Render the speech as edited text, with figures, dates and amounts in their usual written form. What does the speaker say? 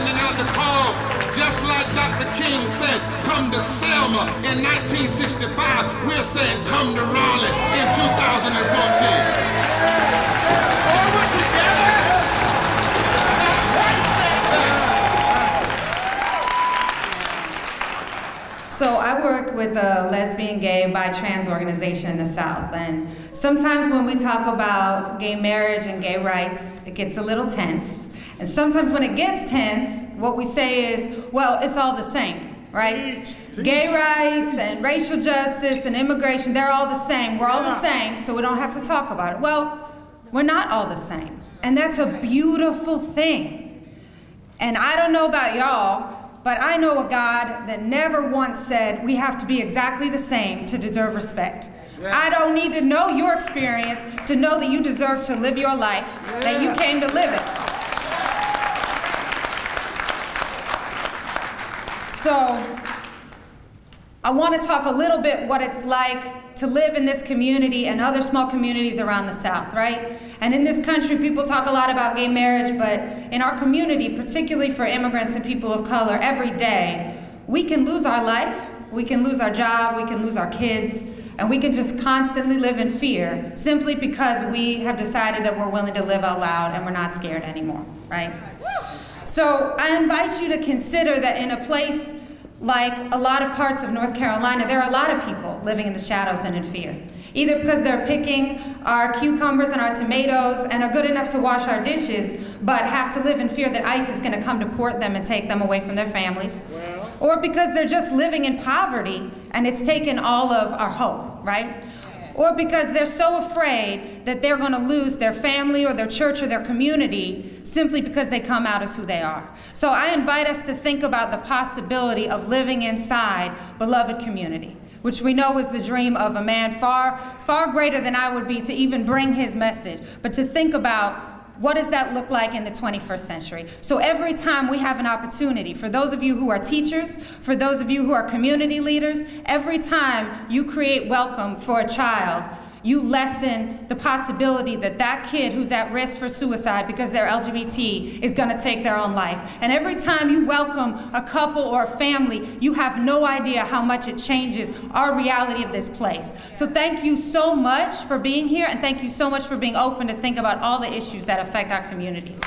sending out the call, just like Dr. King said, come to Selma in 1965. We're saying come to Raleigh in 2014. So I work with a lesbian, gay, bi, trans organization in the South, and sometimes when we talk about gay marriage and gay rights, it gets a little tense. And sometimes when it gets tense, what we say is, well, it's all the same, right? Gay rights and racial justice and immigration, they're all the same. We're all the same, so we don't have to talk about it. Well, we're not all the same, and that's a beautiful thing. And I don't know about y'all, but I know a God that never once said we have to be exactly the same to deserve respect. I don't need to know your experience to know that you deserve to live your life, that you came to live it. So I want to talk a little bit what it's like to live in this community and other small communities around the South, right? And in this country, people talk a lot about gay marriage, but in our community, particularly for immigrants and people of color, every day, we can lose our life, we can lose our job, we can lose our kids, and we can just constantly live in fear simply because we have decided that we're willing to live out loud and we're not scared anymore, right? So I invite you to consider that in a place like a lot of parts of North Carolina, there are a lot of people living in the shadows and in fear. Either because they're picking our cucumbers and our tomatoes and are good enough to wash our dishes, but have to live in fear that ICE is going to come deport them and take them away from their families. Or because they're just living in poverty and it's taken all of our hope, right? Or because they're so afraid that they're going to lose their family or their church or their community simply because they come out as who they are. So I invite us to think about the possibility of living inside beloved community, which we know is the dream of a man far, far greater than I would be to even bring his message, but to think about what does that look like in the 21st century? So every time we have an opportunity, for those of you who are teachers, for those of you who are community leaders, every time you create welcome for a child, you lessen the possibility that that kid who's at risk for suicide because they're LGBT is going to take their own life. And every time you welcome a couple or a family, you have no idea how much it changes our reality of this place. So thank you so much for being here, and thank you so much for being open to think about all the issues that affect our communities.